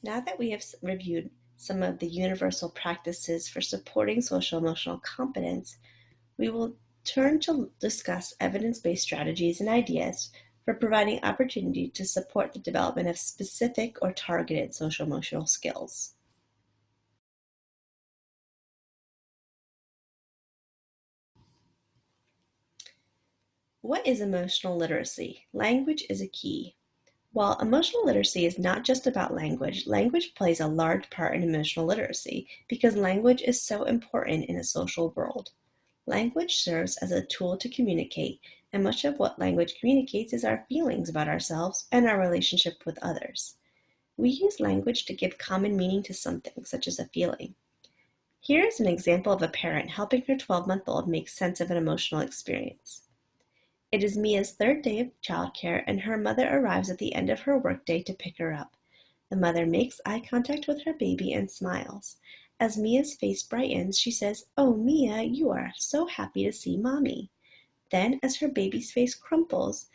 Now that we have reviewed some of the universal practices for supporting social emotional competence, we will turn to discuss evidence-based strategies and ideas for providing opportunity to support the development of specific or targeted social emotional skills. What is emotional literacy? Language is a key. While emotional literacy is not just about language, language plays a large part in emotional literacy because language is so important in a social world. Language serves as a tool to communicate, and much of what language communicates is our feelings about ourselves and our relationship with others. We use language to give common meaning to something, such as a feeling. Here is an example of a parent helping her 12-month-old make sense of an emotional experience. It is Mia's third day of childcare, and her mother arrives at the end of her workday to pick her up. The mother makes eye contact with her baby and smiles. As Mia's face brightens, she says, "Oh, Mia, you are so happy to see Mommy." Then, as her baby's face crumples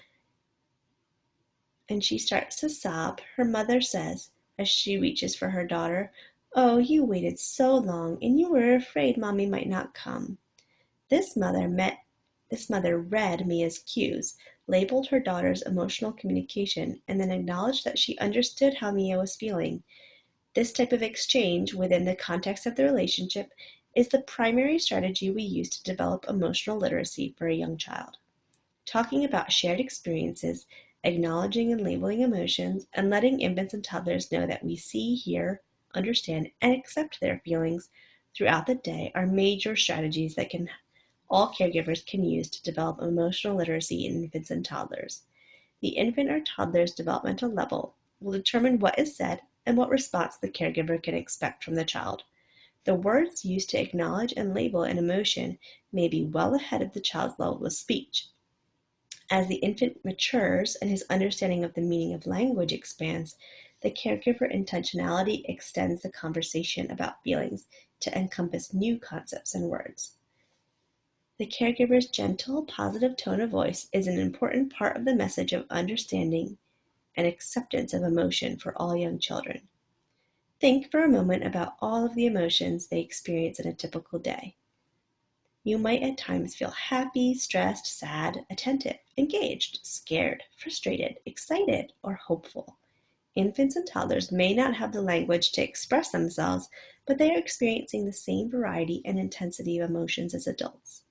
and she starts to sob, her mother says, as she reaches for her daughter, "Oh, you waited so long, and you were afraid Mommy might not come." This mother met this mother read Mia's cues, labeled her daughter's emotional communication, and then acknowledged that she understood how Mia was feeling. This type of exchange, within the context of the relationship, is the primary strategy we use to develop emotional literacy for a young child. Talking about shared experiences, acknowledging and labeling emotions, and letting infants and toddlers know that we see, hear, understand, and accept their feelings throughout the day are major strategies that all caregivers can use to develop emotional literacy in infants and toddlers. The infant or toddler's developmental level will determine what is said and what response the caregiver can expect from the child. The words used to acknowledge and label an emotion may be well ahead of the child's level of speech. As the infant matures and his understanding of the meaning of language expands, the caregiver intentionality extends the conversation about feelings to encompass new concepts and words. The caregiver's gentle, positive tone of voice is an important part of the message of understanding and acceptance of emotion for all young children. Think for a moment about all of the emotions they experience in a typical day. You might at times feel happy, stressed, sad, attentive, engaged, scared, frustrated, excited, or hopeful. Infants and toddlers may not have the language to express themselves, but they are experiencing the same variety and intensity of emotions as adults.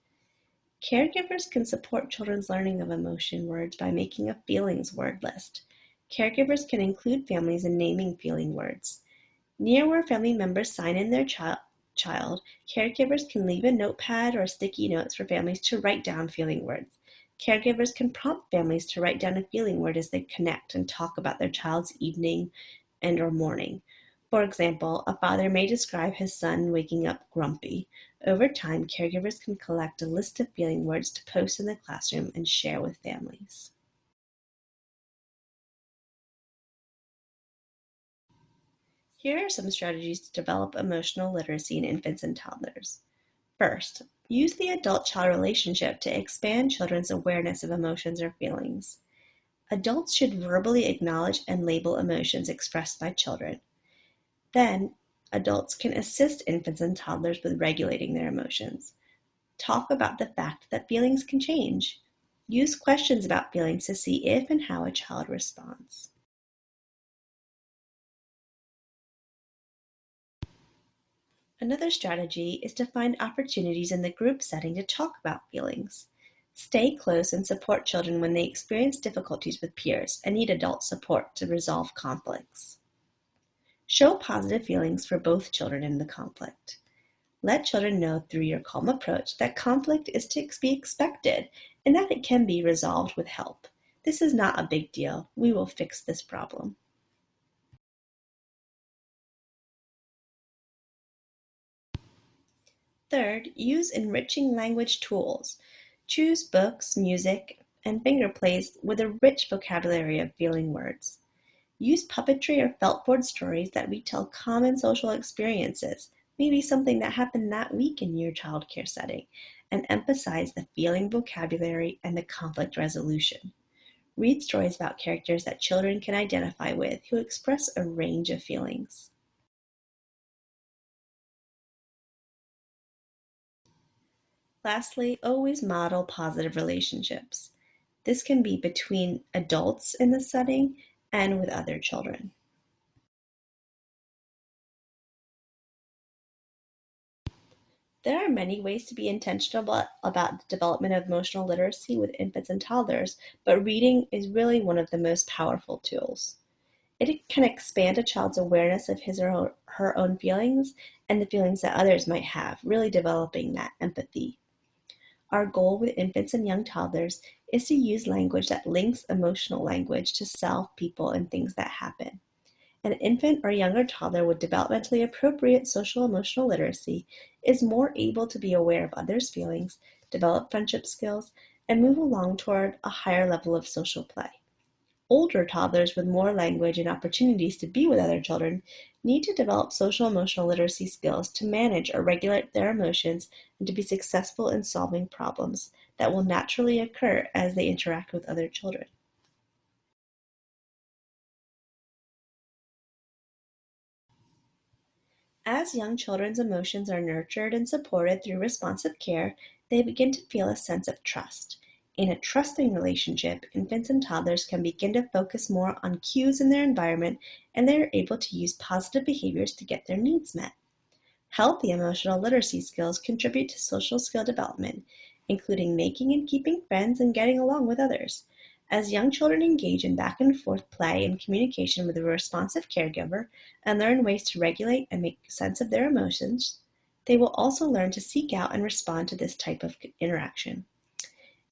Caregivers can support children's learning of emotion words by making a feelings word list. Caregivers can include families in naming feeling words. Near where family members sign in their child, caregivers can leave a notepad or sticky notes for families to write down feeling words. Caregivers can prompt families to write down a feeling word as they connect and talk about their child's evening and or morning. For example, a father may describe his son waking up grumpy. Over time, caregivers can collect a list of feeling words to post in the classroom and share with families. Here are some strategies to develop emotional literacy in infants and toddlers. First, use the adult-child relationship to expand children's awareness of emotions or feelings. Adults should verbally acknowledge and label emotions expressed by children. Then, adults can assist infants and toddlers with regulating their emotions. Talk about the fact that feelings can change. Use questions about feelings to see if and how a child responds. Another strategy is to find opportunities in the group setting to talk about feelings. Stay close and support children when they experience difficulties with peers and need adult support to resolve conflicts. Show positive feelings for both children in the conflict. Let children know through your calm approach that conflict is to be expected and that it can be resolved with help. This is not a big deal. We will fix this problem. Third, use enriching language tools. Choose books, music, and finger plays with a rich vocabulary of feeling words. Use puppetry or feltboard stories that retell common social experiences, maybe something that happened that week in your childcare setting, and emphasize the feeling vocabulary and the conflict resolution. Read stories about characters that children can identify with who express a range of feelings. Lastly, always model positive relationships. This can be between adults in the setting and with other children. There are many ways to be intentional about the development of emotional literacy with infants and toddlers, but reading is really one of the most powerful tools. It can expand a child's awareness of his or her own feelings and the feelings that others might have, really developing that empathy. Our goal with infants and young toddlers is to use language that links emotional language to self, people, and things that happen. An infant or younger toddler with developmentally appropriate social emotional literacy is more able to be aware of others' feelings, develop friendship skills, and move along toward a higher level of social play. Older toddlers with more language and opportunities to be with other children need to develop social emotional literacy skills to manage or regulate their emotions and to be successful in solving problems that will naturally occur as they interact with other children. As young children's emotions are nurtured and supported through responsive care, they begin to feel a sense of trust. In a trusting relationship, infants and toddlers can begin to focus more on cues in their environment and they are able to use positive behaviors to get their needs met. Healthy emotional literacy skills contribute to social skill development, including making and keeping friends and getting along with others. As young children engage in back and forth play and communication with a responsive caregiver and learn ways to regulate and make sense of their emotions, they will also learn to seek out and respond to this type of interaction.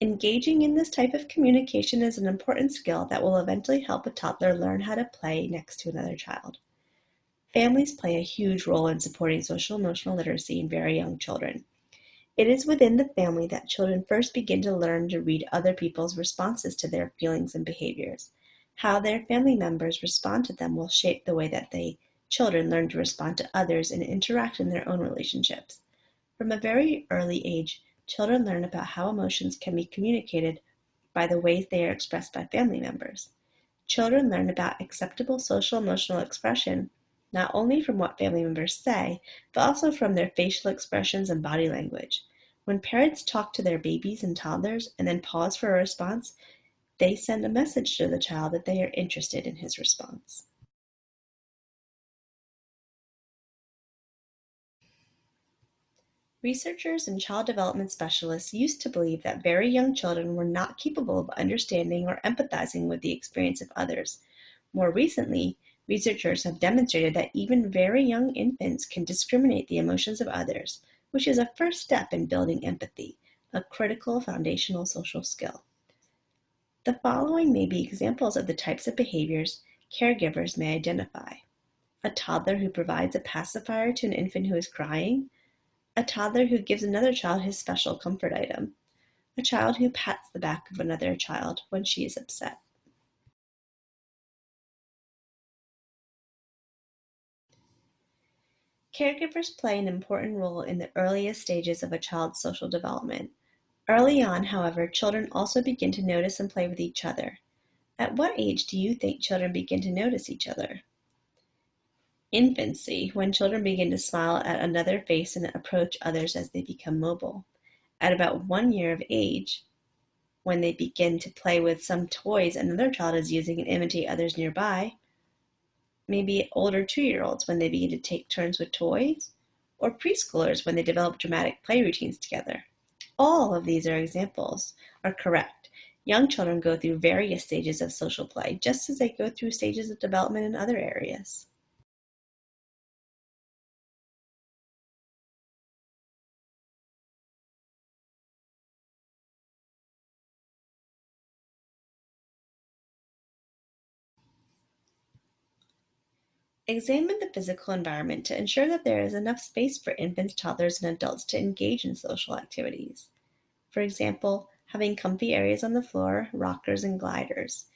Engaging in this type of communication is an important skill that will eventually help a toddler learn how to play next to another child. Families play a huge role in supporting social emotional literacy in very young children. It is within the family that children first begin to learn to read other people's responses to their feelings and behaviors. How their family members respond to them will shape the way that children learn to respond to others and interact in their own relationships. From a very early age, children learn about how emotions can be communicated by the ways they are expressed by family members. Children learn about acceptable social emotional expression not only from what family members say, but also from their facial expressions and body language. When parents talk to their babies and toddlers and then pause for a response, they send a message to the child that they are interested in his response. Researchers and child development specialists used to believe that very young children were not capable of understanding or empathizing with the experience of others. More recently, researchers have demonstrated that even very young infants can discriminate the emotions of others, which is a first step in building empathy, a critical foundational social skill. The following may be examples of the types of behaviors caregivers may identify. A toddler who provides a pacifier to an infant who is crying, a toddler who gives another child his special comfort item, a child who pats the back of another child when she is upset. Caregivers play an important role in the earliest stages of a child's social development. Early on, however, children also begin to notice and play with each other. At what age do you think children begin to notice each other? Infancy, when children begin to smile at another face and approach others as they become mobile. At about 1 year of age, when they begin to play with some toys another child is using and imitate others nearby. Maybe older 2-year-olds when they begin to take turns with toys, or preschoolers when they develop dramatic play routines together. All of these are correct. Young children go through various stages of social play, just as they go through stages of development in other areas. Examine the physical environment to ensure that there is enough space for infants, toddlers, and adults to engage in social activities. For example, having comfy areas on the floor, rockers, and gliders.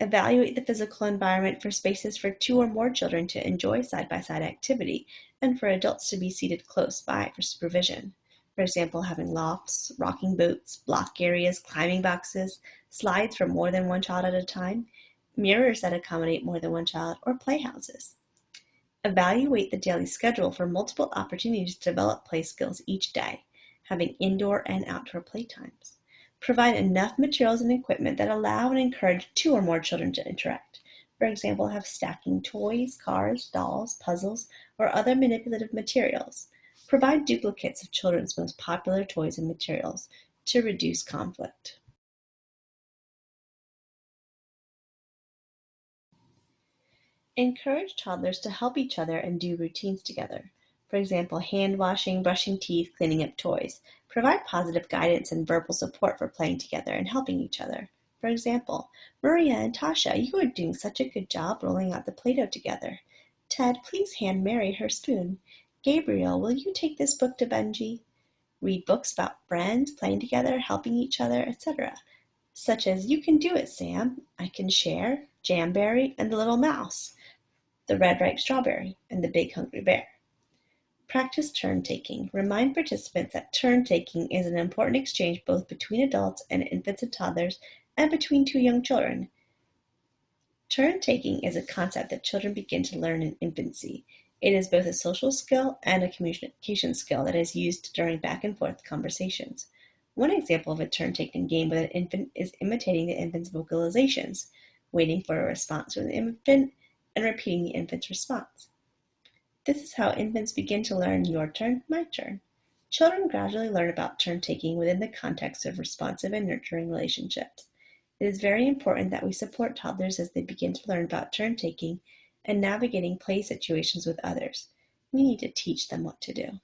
Evaluate the physical environment for spaces for 2 or more children to enjoy side-by-side activity and for adults to be seated close by for supervision. For example, having lofts, rocking boats, block areas, climbing boxes, slides for more than one child at a time, mirrors that accommodate more than one child, or playhouses. Evaluate the daily schedule for multiple opportunities to develop play skills each day, having indoor and outdoor playtimes. Provide enough materials and equipment that allow and encourage 2 or more children to interact. For example, have stacking toys, cars, dolls, puzzles, or other manipulative materials. Provide duplicates of children's most popular toys and materials to reduce conflict. Encourage toddlers to help each other and do routines together. For example, hand washing, brushing teeth, cleaning up toys. Provide positive guidance and verbal support for playing together and helping each other. For example, Maria and Tasha, you are doing such a good job rolling out the Play-Doh together. Ted, please hand Mary her spoon. Gabriel, will you take this book to Benji? Read books about friends, playing together, helping each other, etc. Such as You Can Do It, Sam, I Can Share, Jamberry, and the Little Mouse, the red ripe strawberry, and the big hungry bear. Practice turn taking. Remind participants that turn taking is an important exchange both between adults and infants and toddlers and between 2 young children. Turn taking is a concept that children begin to learn in infancy. It is both a social skill and a communication skill that is used during back and forth conversations. One example of a turn taking game with an infant is imitating the infant's vocalizations, waiting for a response from the infant, and repeating the infant's response. This is how infants begin to learn your turn, my turn. Children gradually learn about turn taking within the context of responsive and nurturing relationships. It is very important that we support toddlers as they begin to learn about turn taking and navigating play situations with others. We need to teach them what to do.